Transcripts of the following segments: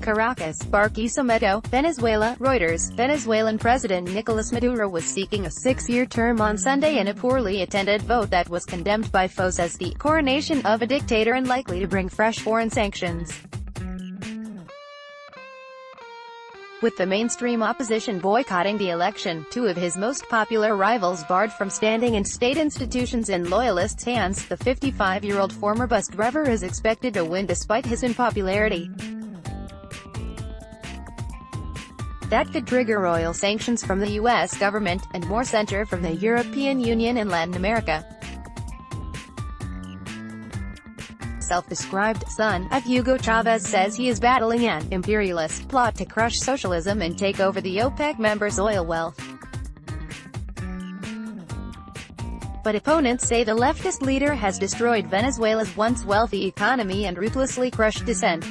Caracas, Barquisimeto, Venezuela. Reuters, Venezuelan President Nicolas Maduro was seeking a 6-year term on Sunday in a poorly attended vote that was condemned by foes as the coronation of a dictator and likely to bring fresh foreign sanctions. With the mainstream opposition boycotting the election, two of his most popular rivals barred from standing in state institutions in loyalists' hands, the 55-year-old former bus driver is expected to win despite his unpopularity. That could trigger royal sanctions from the U.S. government, and more censure from the European Union and Latin America. Self-described son of Hugo Chavez says he is battling an imperialist plot to crush socialism and take over the OPEC members' oil wealth. But opponents say the leftist leader has destroyed Venezuela's once wealthy economy and ruthlessly crushed dissent.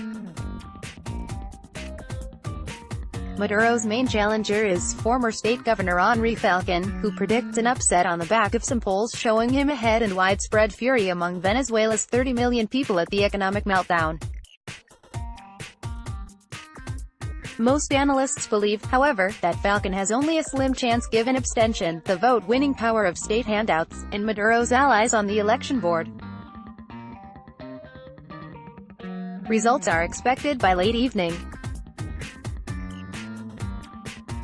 Maduro's main challenger is former state governor Henri Falcon, who predicts an upset on the back of some polls showing him ahead and widespread fury among Venezuela's 30 million people at the economic meltdown. Most analysts believe, however, that Falcon has only a slim chance given abstention, the vote-winning power of state handouts, and Maduro's allies on the election board. Results are expected by late evening.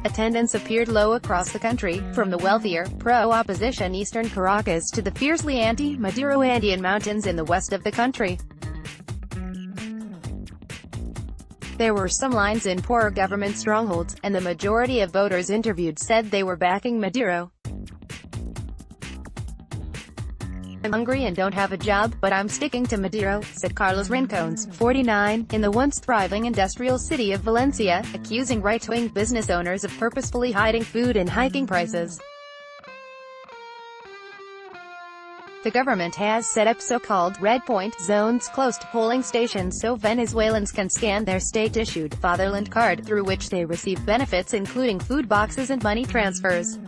Attendance appeared low across the country, from the wealthier, pro-opposition eastern Caracas to the fiercely anti-Maduro Andean mountains in the west of the country. There were some lines in poorer government strongholds, and the majority of voters interviewed said they were backing Maduro. "I'm hungry and don't have a job, but I'm sticking to Maduro," said Carlos Rincones, 49, in the once thriving industrial city of Valencia, accusing right-wing business owners of purposefully hiding food and hiking prices. The government has set up so-called red point zones close to polling stations so Venezuelans can scan their state-issued fatherland card, through which they receive benefits including food boxes and money transfers.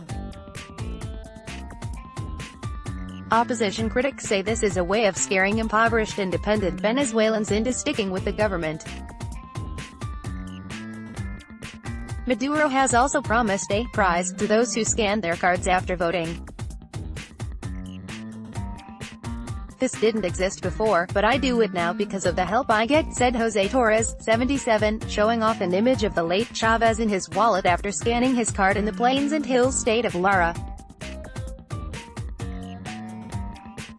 Opposition critics say this is a way of scaring impoverished independent Venezuelans into sticking with the government. Maduro has also promised a prize to those who scan their cards after voting. "This didn't exist before, but I do it now because of the help I get," said Jose Torres, 77, showing off an image of the late Chavez in his wallet after scanning his card in the Plains and Hills state of Lara.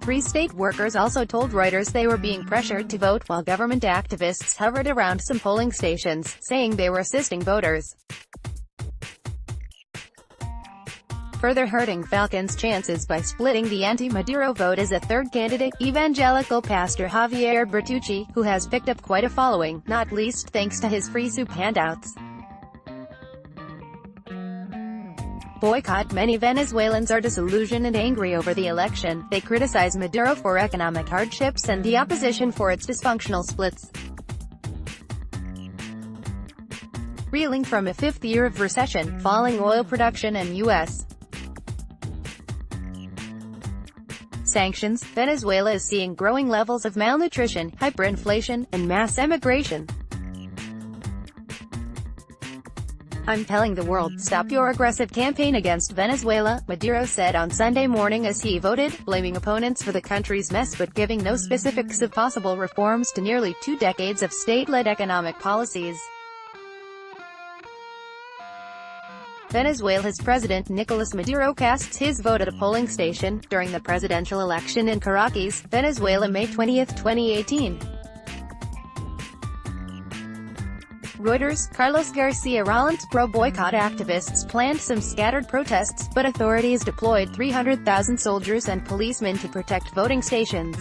3 state workers also told Reuters they were being pressured to vote, while government activists hovered around some polling stations, saying they were assisting voters. Further hurting Falcon's chances by splitting the anti-Maduro vote is a third candidate, evangelical pastor Javier Bertucci, who has picked up quite a following, not least thanks to his free soup handouts. Boycott. Many Venezuelans are disillusioned and angry over the election. They criticize Maduro for economic hardships and the opposition for its dysfunctional splits. Reeling from a 5th year of recession, falling oil production and U.S. sanctions, Venezuela is seeing growing levels of malnutrition, hyperinflation, and mass emigration. "I'm telling the world, stop your aggressive campaign against Venezuela," Maduro said on Sunday morning as he voted, blaming opponents for the country's mess but giving no specifics of possible reforms to nearly 2 decades of state-led economic policies. Venezuela's President Nicolas Maduro casts his vote at a polling station during the presidential election in Caracas, Venezuela, May 20, 2018. Reuters, Carlos Garcia Rollins, pro-boycott activists planned some scattered protests, but authorities deployed 300,000 soldiers and policemen to protect voting stations.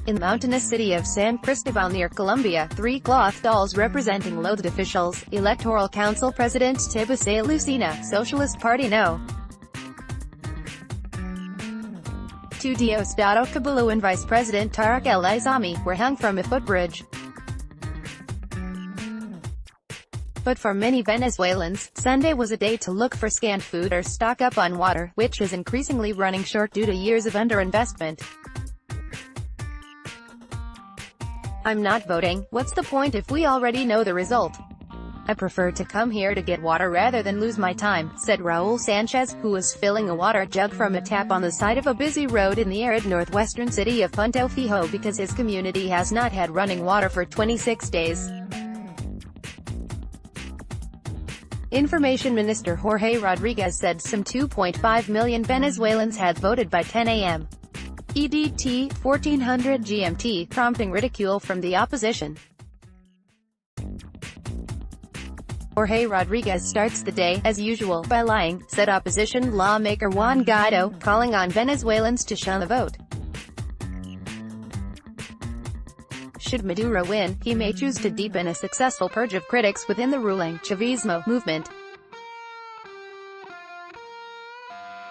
In the mountainous city of San Cristobal near Colombia, 3 cloth dolls representing loathed officials, Electoral Council President Tepid Lucena, Socialist Party No. 2 Diosdado Cabullo and Vice President Tarek El Aizami, were hung from a footbridge. But for many Venezuelans, Sunday was a day to look for scanned food or stock up on water, which is increasingly running short due to years of underinvestment. I'm not voting, what's the point if we already know the result? I prefer to come here to get water rather than lose my time, said Raul Sanchez, who was filling a water jug from a tap on the side of a busy road in the arid northwestern city of Punto Fijo because his community has not had running water for 26 days. Information Minister Jorge Rodriguez said some 2.5 million Venezuelans had voted by 10 a.m. EDT, 1400 GMT, prompting ridicule from the opposition. Jorge Rodriguez starts the day, as usual, by lying, said opposition lawmaker Juan Guaido, calling on Venezuelans to shun the vote. Should Maduro win, he may choose to deepen a successful purge of critics within the ruling Chavismo movement.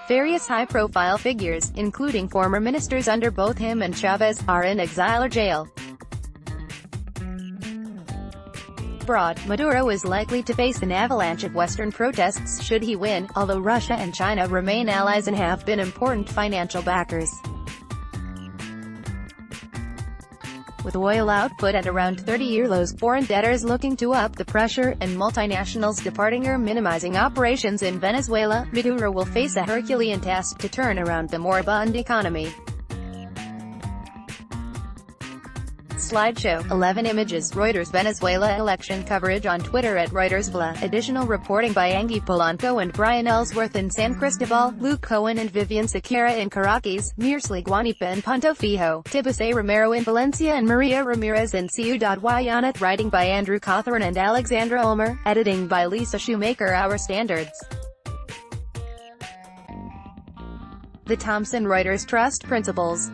Various high-profile figures, including former ministers under both him and Chavez, are in exile or jail. Abroad, Maduro is likely to face an avalanche of Western protests should he win, although Russia and China remain allies and have been important financial backers. With oil output at around 30-year lows, foreign debtors looking to up the pressure, and multinationals departing or minimizing operations in Venezuela, Maduro will face a Herculean task to turn around the moribund economy. Slideshow, 11 images, Reuters. Venezuela election coverage on Twitter at Reuters. Additional reporting by Angie Polanco and Brian Ellsworth in San Cristobal, Luke Cohen and Vivian Sequeira in Caracas, Mirsley Guanipa in Punto Fijo, Tibase Romero in Valencia and Maria Ramirez in Ciudad Guayana. Writing by Andrew Cawthorne and Alexandra Ulmer, editing by Lisa Shoemaker. Our Standards. The Thomson Reuters Trust Principles.